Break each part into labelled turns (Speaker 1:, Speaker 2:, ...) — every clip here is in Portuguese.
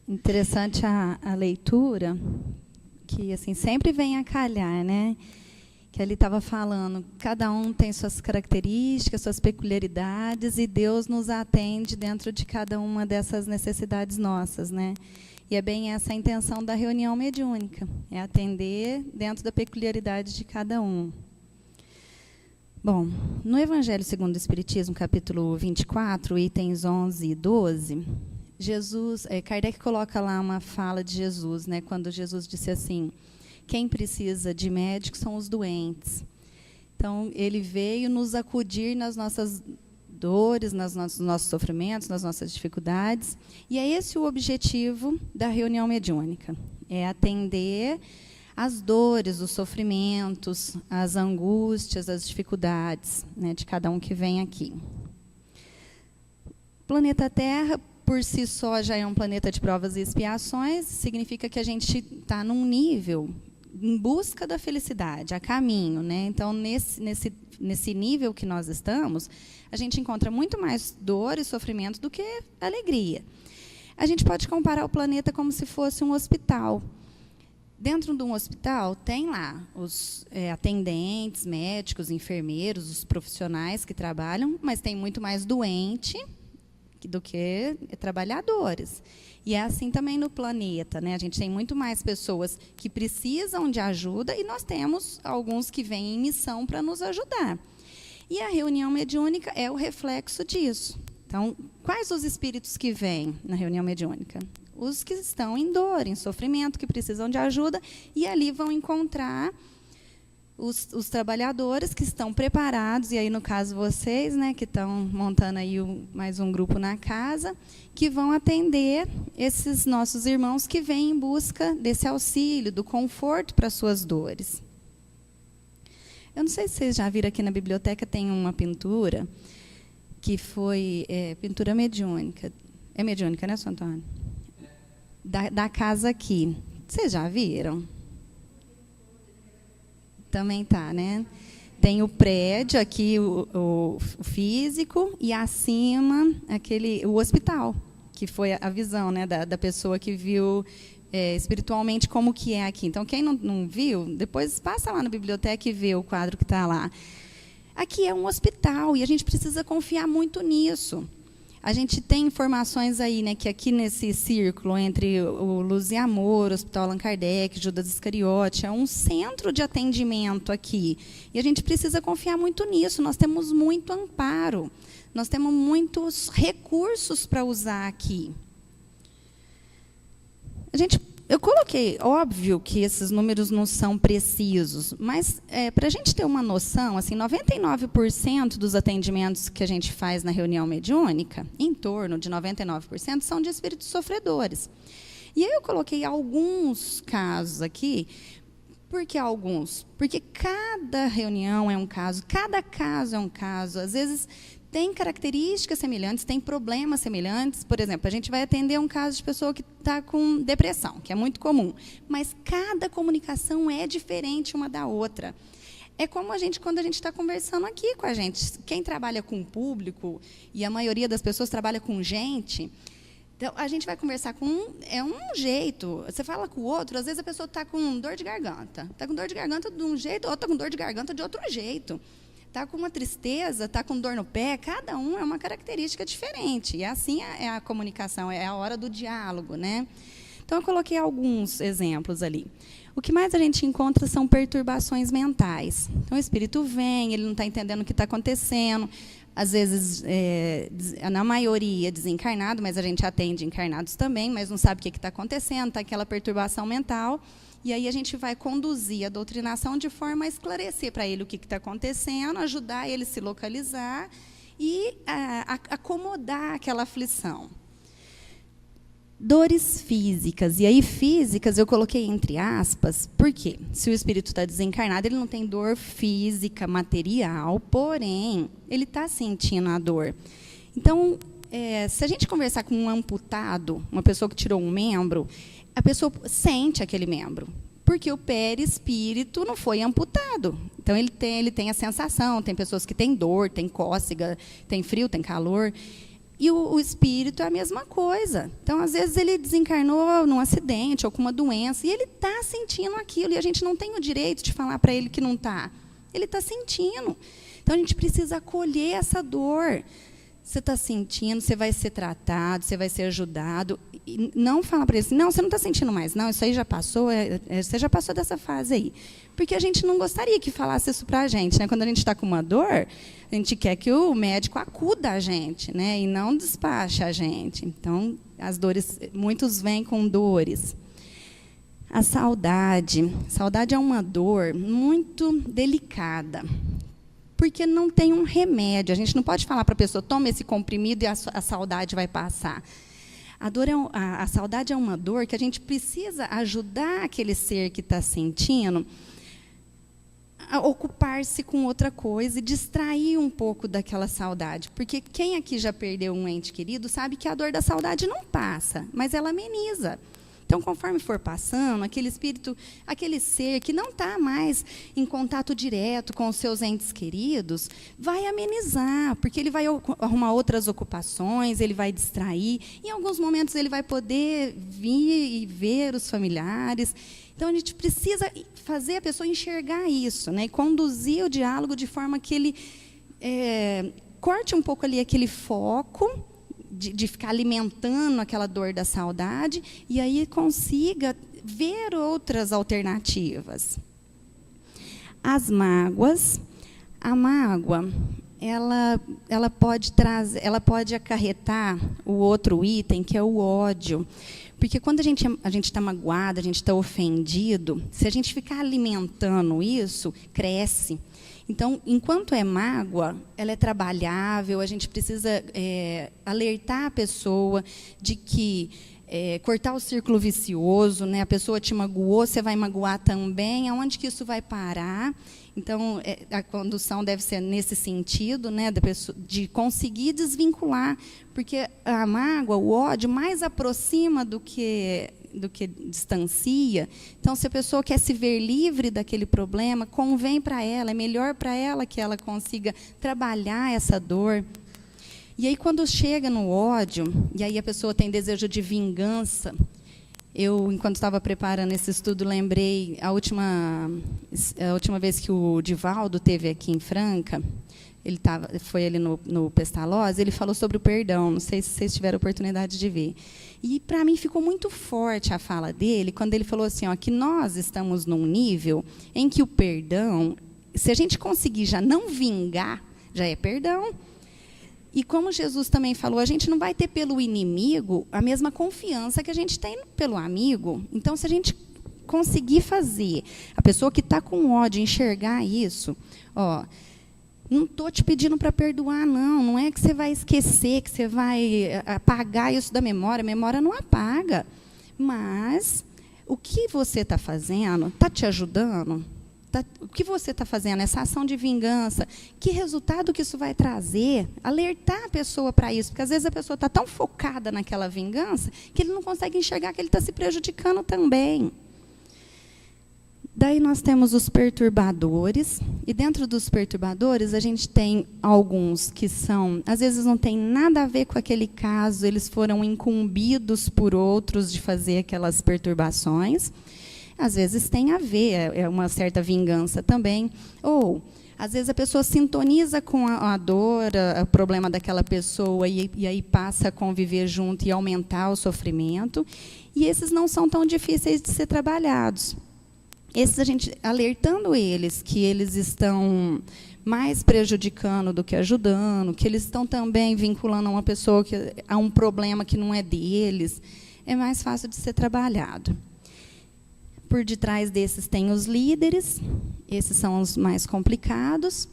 Speaker 1: Interessante a leitura, que assim sempre vem a calhar, né? Que ele estava falando, cada um tem suas características, suas peculiaridades, e Deus nos atende dentro de cada uma dessas necessidades nossas, né? E é bem essa a intenção da reunião mediúnica, é atender dentro da peculiaridade de cada um. Bom, no Evangelho segundo o Espiritismo, capítulo 24, itens 11 e 12, Kardec coloca lá uma fala de Jesus, né, quando Jesus disse assim: quem precisa de médico são os doentes. Então, ele veio nos acudir nas nossas dores, nos nossos sofrimentos, nas nossas dificuldades. E é esse o objetivo da reunião mediúnica, é atender as dores, os sofrimentos, as angústias, as dificuldades, né, de cada um que vem aqui. O planeta Terra, por si só, já é um planeta de provas e expiações, significa que a gente está num nível em busca da felicidade, a caminho, né? Então, nesse nível que nós estamos, a gente encontra muito mais dor e sofrimento do que alegria. A gente pode comparar o planeta como se fosse um hospital. Dentro de um hospital, tem lá os atendentes, médicos, enfermeiros, os profissionais que trabalham, mas tem muito mais doente do que trabalhadores. E é assim também no planeta, né? A gente tem muito mais pessoas que precisam de ajuda e nós temos alguns que vêm em missão para nos ajudar. E a reunião mediúnica é o reflexo disso. Então, quais os espíritos que vêm na reunião mediúnica? Os que estão em dor, em sofrimento, que precisam de ajuda, e ali vão encontrar os trabalhadores que estão preparados, e aí, no caso, vocês, né, que estão montando aí mais um grupo na casa, que vão atender esses nossos irmãos que vêm em busca desse auxílio, do conforto para as suas dores. Eu não sei se vocês já viram aqui na biblioteca, tem uma pintura que foi pintura mediúnica. É mediúnica, né, Sr. Antônio? Da casa aqui. Vocês já viram? Também tá, né? Tem o prédio aqui, o físico, e acima o hospital, que foi a visão, né, da pessoa que viu espiritualmente como que é aqui. Então, quem não viu, depois passa lá na biblioteca e vê o quadro que está lá. Aqui é um hospital e a gente precisa confiar muito nisso. A gente tem informações aí, né, que aqui nesse círculo entre o Luz e Amor, o Hospital Allan Kardec, Judas Iscariote, é um centro de atendimento aqui. E a gente precisa confiar muito nisso. Nós temos muito amparo, nós temos muitos recursos para usar aqui. Eu coloquei, óbvio que esses números não são precisos, mas para a gente ter uma noção, assim, 99% dos atendimentos que a gente faz na reunião mediúnica, em torno de 99%, são de espíritos sofredores. E aí eu coloquei alguns casos aqui. Por que alguns? Porque cada reunião é um caso, cada caso é um caso. Às vezes tem características semelhantes, tem problemas semelhantes. Por exemplo, a gente vai atender um caso de pessoa que está com depressão, que é muito comum. Mas cada comunicação é diferente uma da outra. É como quando a gente está conversando aqui com a gente. Quem trabalha com o público, e a maioria das pessoas trabalha com gente, então a gente vai conversar com um jeito. Você fala com o outro, às vezes a pessoa está com dor de garganta. Está com dor de garganta de um jeito, ou está com dor de garganta de outro jeito. Está com uma tristeza, está com dor no pé, cada um é uma característica diferente. E assim é a comunicação, é a hora do diálogo, né? Então, eu coloquei alguns exemplos ali. O que mais a gente encontra são perturbações mentais. Então, o espírito vem, ele não está entendendo o que está acontecendo. Às vezes, na maioria, desencarnado, mas a gente atende encarnados também, mas não sabe o que está acontecendo, está aquela perturbação mental. E aí a gente vai conduzir a doutrinação de forma a esclarecer para ele o que está acontecendo, ajudar ele a se localizar e acomodar aquela aflição. Dores físicas. E aí, físicas, eu coloquei entre aspas, porque se o espírito está desencarnado, ele não tem dor física, material, porém, ele está sentindo a dor. Então, se a gente conversar com um amputado, uma pessoa que tirou um membro, a pessoa sente aquele membro, porque o perispírito não foi amputado. Então, ele tem a sensação, tem pessoas que têm dor, tem cócega, tem frio, tem calor. E o espírito é a mesma coisa. Então, às vezes, ele desencarnou num acidente ou com uma doença, e ele está sentindo aquilo, e a gente não tem o direito de falar para ele que não está. Ele está sentindo. Então, a gente precisa acolher essa dor. Você está sentindo, você vai ser tratado, você vai ser ajudado. E não falar para ele assim, não, você não está sentindo mais. Não, isso aí já passou, você já passou dessa fase aí. Porque a gente não gostaria que falasse isso para a gente. Né? Quando a gente está com uma dor, a gente quer que o médico acuda a gente, né? E não despache a gente. Então, as dores, muitos vêm com dores. A saudade. Saudade é uma dor muito delicada. Porque não tem um remédio. A gente não pode falar para a pessoa, toma esse comprimido e a saudade vai passar. A saudade é uma dor que a gente precisa ajudar aquele ser que está sentindo a ocupar-se com outra coisa e distrair um pouco daquela saudade. Porque quem aqui já perdeu um ente querido sabe que a dor da saudade não passa, mas ela ameniza. Então, conforme for passando, aquele espírito, aquele ser que não está mais em contato direto com os seus entes queridos, vai amenizar, porque ele vai arrumar outras ocupações, ele vai distrair. Em alguns momentos, ele vai poder vir e ver os familiares. Então, a gente precisa fazer a pessoa enxergar isso, né? E conduzir o diálogo de forma que ele corte um pouco ali aquele foco, de ficar alimentando aquela dor da saudade, e aí consiga ver outras alternativas. As mágoas. A mágoa, ela pode acarretar o outro item, que é o ódio. Porque quando a gente está magoado, a gente está ofendido, se a gente ficar alimentando isso, cresce. Então, enquanto é mágoa, ela é trabalhável, a gente precisa alertar a pessoa de que cortar o círculo vicioso, né? A pessoa te magoou, você vai magoar também, aonde que isso vai parar? Então, a condução deve ser nesse sentido, né? De conseguir desvincular, porque a mágoa, o ódio, mais aproxima do que distancia. Então, se a pessoa quer se ver livre daquele problema, convém para ela, é melhor para ela que ela consiga trabalhar essa dor. E aí, quando chega no ódio, e aí a pessoa tem desejo de vingança, eu, enquanto estava preparando esse estudo, lembrei a última vez que o Divaldo esteve aqui em Franca, foi ali no Pestalozzi, ele falou sobre o perdão, não sei se vocês tiveram a oportunidade de ver. E, para mim, ficou muito forte a fala dele, quando ele falou assim, que nós estamos num nível em que o perdão, se a gente conseguir já não vingar, já é perdão. E como Jesus também falou, a gente não vai ter pelo inimigo a mesma confiança que a gente tem pelo amigo. Então, se a gente conseguir fazer a pessoa que está com ódio enxergar isso, não estou te pedindo para perdoar, não. Não é que você vai esquecer, que você vai apagar isso da memória. A memória não apaga. Mas o que você está fazendo está te ajudando? O que você está fazendo? Essa ação de vingança, que resultado que isso vai trazer? Alertar a pessoa para isso, porque às vezes a pessoa está tão focada naquela vingança que ele não consegue enxergar que ele está se prejudicando também. Daí nós temos os perturbadores, e dentro dos perturbadores a gente tem alguns que são, às vezes não tem nada a ver com aquele caso, eles foram incumbidos por outros de fazer aquelas perturbações. Às vezes tem a ver, é uma certa vingança também. Ou, às vezes, a pessoa sintoniza com a dor, o problema daquela pessoa, e aí passa a conviver junto e aumentar o sofrimento. E esses não são tão difíceis de ser trabalhados. Esses, a gente alertando eles que eles estão mais prejudicando do que ajudando, que eles estão também vinculando uma pessoa a um problema que não é deles, é mais fácil de ser trabalhado. Por detrás desses tem os líderes, esses são os mais complicados,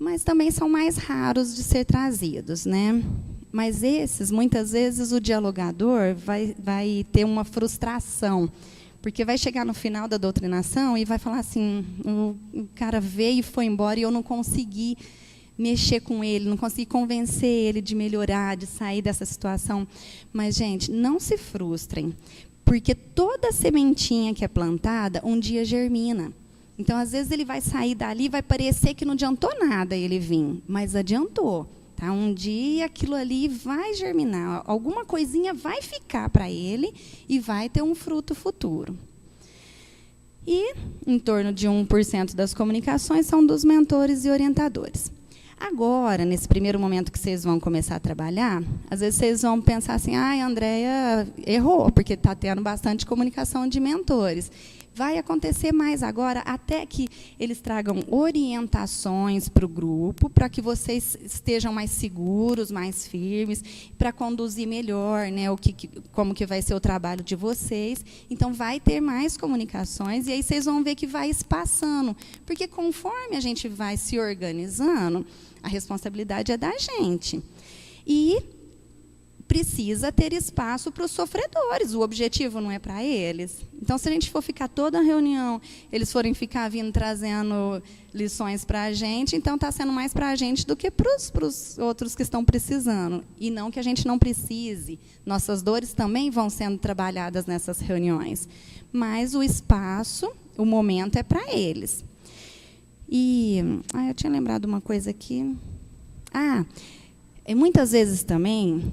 Speaker 1: mas também são mais raros de ser trazidos, né? Mas esses, muitas vezes, o dialogador vai ter uma frustração, porque vai chegar no final da doutrinação e vai falar assim, o cara veio e foi embora e eu não consegui mexer com ele, não consegui convencer ele de melhorar, de sair dessa situação. Mas, gente, não se frustrem, porque toda sementinha que é plantada, um dia germina. Então, às vezes, ele vai sair dali e vai parecer que não adiantou nada ele vir, mas adiantou. Tá? Um dia aquilo ali vai germinar, alguma coisinha vai ficar para ele e vai ter um fruto futuro. E em torno de 1% das comunicações são dos mentores e orientadores. Agora, nesse primeiro momento que vocês vão começar a trabalhar, às vezes vocês vão pensar assim, a Andréia errou, porque está tendo bastante comunicação de mentores. Vai acontecer mais agora, até que eles tragam orientações para o grupo, para que vocês estejam mais seguros, mais firmes, para conduzir melhor, né, como que vai ser o trabalho de vocês. Então, vai ter mais comunicações, e aí vocês vão ver que vai espaçando. Porque conforme a gente vai se organizando, a responsabilidade é da gente. E precisa ter espaço para os sofredores. O objetivo não é para eles. Então, se a gente for ficar toda a reunião, eles forem ficar vindo trazendo lições para a gente, então está sendo mais para a gente do que para os outros que estão precisando. E não que a gente não precise. Nossas dores também vão sendo trabalhadas nessas reuniões. Mas o espaço, o momento é para eles. E eu tinha lembrado uma coisa aqui. E muitas vezes também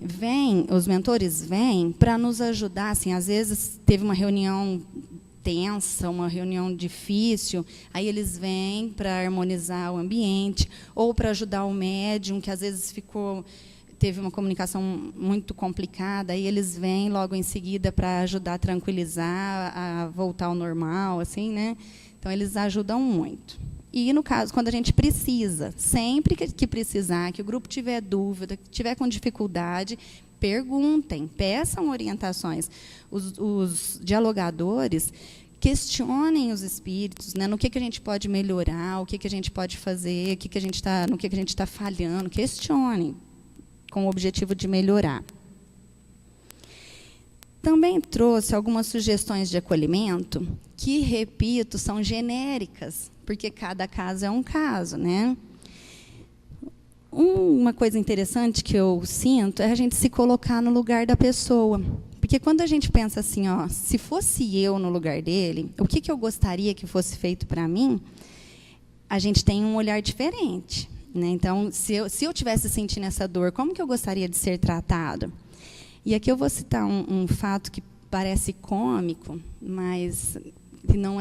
Speaker 1: os mentores vêm para nos ajudar. Assim, às vezes teve uma reunião tensa, uma reunião difícil, aí eles vêm para harmonizar o ambiente, ou para ajudar o médium, que às vezes teve uma comunicação muito complicada, aí eles vêm logo em seguida para ajudar a tranquilizar, a voltar ao normal, assim, né? Então, eles ajudam muito. E, no caso, quando a gente precisa, sempre que precisar, que o grupo tiver dúvida, que tiver com dificuldade, perguntem, peçam orientações. Os dialogadores questionem os espíritos, né, no que a gente pode melhorar, o que a gente pode fazer, no que a gente está falhando. Questionem, com o objetivo de melhorar. Também trouxe algumas sugestões de acolhimento que, repito, são genéricas, porque cada caso é um caso, né? Uma coisa interessante que eu sinto é a gente se colocar no lugar da pessoa. Porque quando a gente pensa assim, se fosse eu no lugar dele, o que eu gostaria que fosse feito para mim, a gente tem um olhar diferente, né? Então, se eu tivesse sentindo essa dor, como que eu gostaria de ser tratado? E aqui eu vou citar um fato que parece cômico, mas que não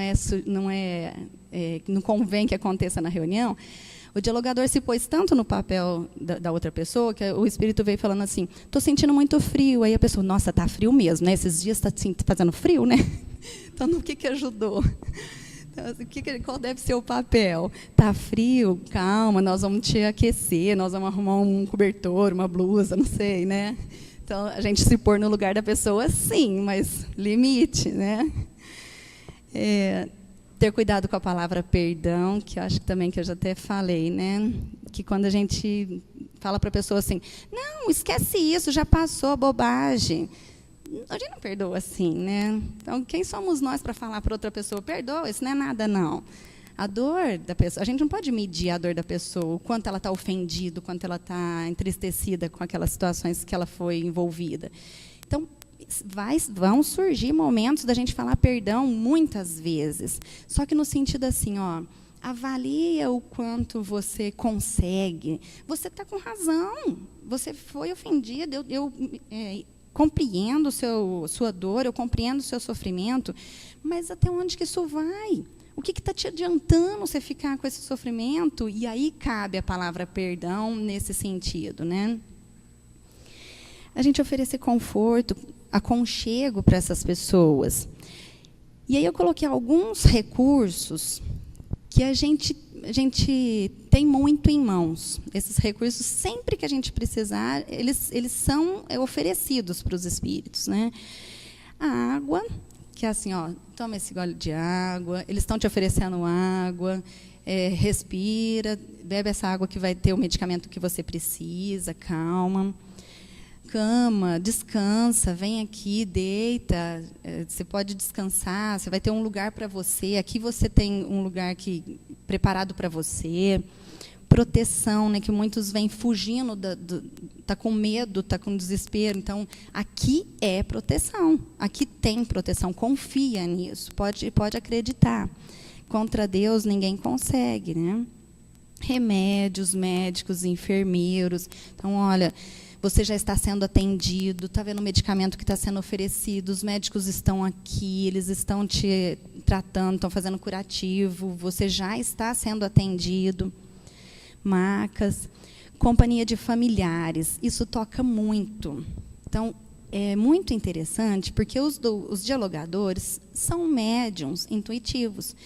Speaker 1: convém que aconteça na reunião. O dialogador se pôs tanto no papel da outra pessoa que o espírito veio falando assim, estou sentindo muito frio. Aí a pessoa, nossa, está frio mesmo, né? Esses dias está fazendo frio, né? Então, no que ajudou? Então, qual deve ser o papel? Está frio? Calma, nós vamos te aquecer, nós vamos arrumar um cobertor, uma blusa, não sei, né? Então, a gente se pôr no lugar da pessoa, sim, mas limite, né? Ter cuidado com a palavra perdão, que eu acho que eu já até falei, né? Que quando a gente fala para a pessoa assim, não, esquece isso, já passou, bobagem. A gente não perdoa assim, né? Então, quem somos nós para falar para outra pessoa, perdoa, isso não é nada, não. A dor da pessoa, a gente não pode medir a dor da pessoa, o quanto ela está ofendida, o quanto ela está entristecida com aquelas situações que ela foi envolvida. Então, vão surgir momentos da gente falar perdão muitas vezes. Só que no sentido assim, avalia o quanto você consegue. Você está com razão. Você foi ofendido. Eu compreendo sua dor, eu compreendo o seu sofrimento, mas até onde que isso vai? O que está te adiantando você ficar com esse sofrimento? E aí cabe a palavra perdão nesse sentido, né? A gente oferecer conforto, aconchego para essas pessoas. E aí eu coloquei alguns recursos que a gente tem muito em mãos. Esses recursos, sempre que a gente precisar, eles são oferecidos para os espíritos, né? A água, que é assim, toma esse gole de água, eles estão te oferecendo água, respira, bebe essa água que vai ter o medicamento que você precisa, calma. Cama, descansa, vem aqui, deita, você pode descansar, você vai ter um lugar para você, aqui você tem um lugar preparado para você. Proteção, né, que muitos vêm fugindo, tá com medo, tá com desespero. Então, aqui é proteção, aqui tem proteção, confia nisso, pode acreditar. Contra Deus ninguém consegue, né? remédios, médicos, enfermeiros. Então, olha, você já está sendo atendido, está vendo o medicamento que está sendo oferecido, os médicos estão aqui, eles estão te tratando, estão fazendo curativo, você já está sendo atendido. Macas, companhia de familiares, isso toca muito. Então, é muito interessante, porque os dialogadores são médiuns intuitivos.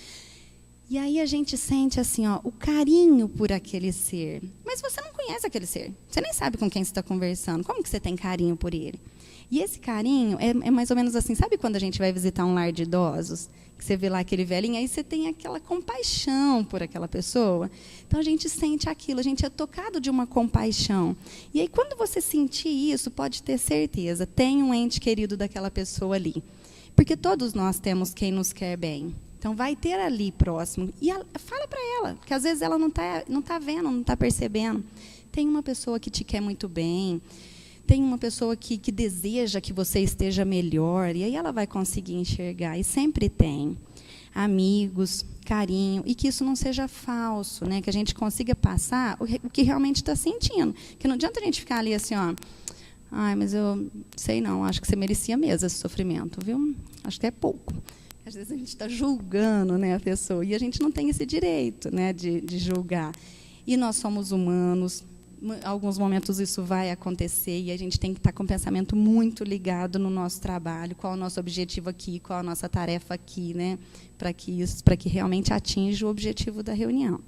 Speaker 1: E aí a gente sente assim, ó, o carinho por aquele ser. Mas você não conhece aquele ser. Você nem sabe com quem você está conversando. Como que você tem carinho por ele? E esse carinho é mais ou menos assim, sabe quando a gente vai visitar um lar de idosos? Que você vê lá aquele velhinho, aí você tem aquela compaixão por aquela pessoa. Então, a gente sente aquilo, a gente é tocado de uma compaixão. E aí, quando você sentir isso, pode ter certeza, tem um ente querido daquela pessoa ali. Porque todos nós temos quem nos quer bem. Então, vai ter ali próximo. E fala para ela, porque às vezes ela não tá vendo, não está percebendo. Tem uma pessoa que te quer muito bem, tem uma pessoa que deseja que você esteja melhor, e aí ela vai conseguir enxergar. E sempre tem amigos, carinho, e que isso não seja falso, né? Que a gente consiga passar o que realmente está sentindo. Que não adianta a gente ficar ali assim, ó, ai, mas eu sei não, acho que você merecia mesmo esse sofrimento, viu? Acho que é pouco. Às vezes a gente está julgando, né, a pessoa, e a gente não tem esse direito, né, de julgar. E nós somos humanos, em alguns momentos isso vai acontecer, e a gente tem que estar com o pensamento muito ligado no nosso trabalho, qual é o nosso objetivo aqui, qual é a nossa tarefa aqui, né, para que realmente atinja o objetivo da reunião.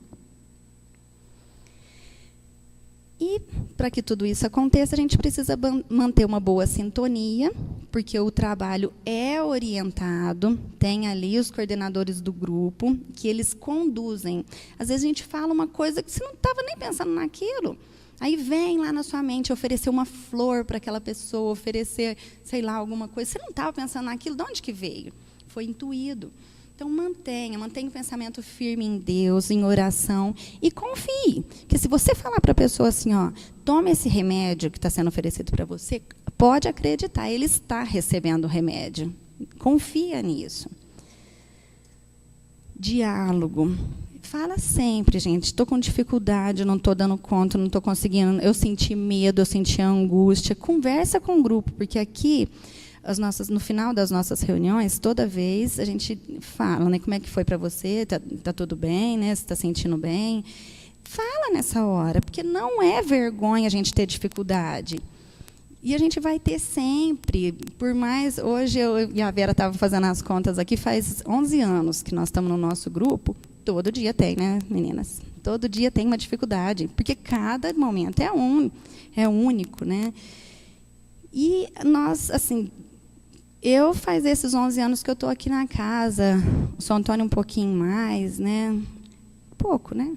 Speaker 1: E, para que tudo isso aconteça, a gente precisa manter uma boa sintonia, porque o trabalho é orientado, tem ali os coordenadores do grupo, que eles conduzem. Às vezes, a gente fala uma coisa que você não estava nem pensando naquilo. Aí vem lá na sua mente oferecer uma flor para aquela pessoa, oferecer, sei lá, alguma coisa. Você não estava pensando naquilo, de onde que veio? Foi intuído. Então, mantenha o pensamento firme em Deus, em oração, e confie. Porque se você falar para a pessoa assim, ó, tome esse remédio que está sendo oferecido para você, pode acreditar, ele está recebendo o remédio. Confia nisso. Diálogo. Fala sempre, gente, estou com dificuldade, não estou dando conta, não estou conseguindo, eu senti medo, eu senti angústia. Conversa com o grupo, porque aqui, no final das nossas reuniões, toda vez a gente fala, né, como é que foi para você, tá tudo bem, né, você está sentindo bem. Fala nessa hora, porque não é vergonha a gente ter dificuldade. E a gente vai ter sempre, por mais... Hoje, eu e a Vera estavam fazendo as contas aqui, faz 11 anos que nós estamos no nosso grupo. Todo dia tem, né, meninas? Todo dia tem uma dificuldade, porque cada momento é único, né? E nós, assim, eu faz esses 11 anos que eu estou aqui na casa, o São Antônio um pouquinho mais, né? Pouco, né?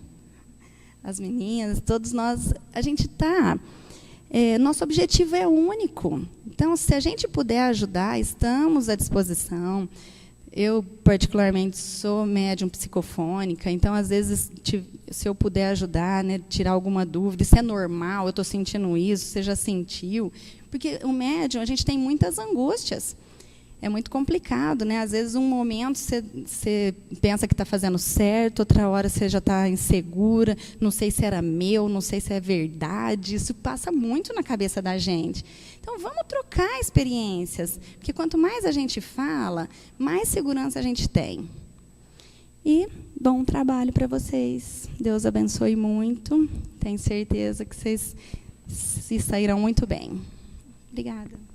Speaker 1: As meninas, todos nós, a gente está... nosso objetivo é único. Então, se a gente puder ajudar, estamos à disposição. Eu, particularmente, sou médium psicofônica, então, às vezes, se eu puder ajudar, né, tirar alguma dúvida, isso é normal, eu estou sentindo isso, você já sentiu? Porque o médium, a gente tem muitas angústias. É muito complicado, né? Às vezes, um momento você pensa que está fazendo certo, outra hora você já está insegura, não sei se era meu, não sei se é verdade. Isso passa muito na cabeça da gente. Então, vamos trocar experiências, porque quanto mais a gente fala, mais segurança a gente tem. E bom trabalho para vocês. Deus abençoe muito. Tenho certeza que vocês se sairão muito bem. Obrigada.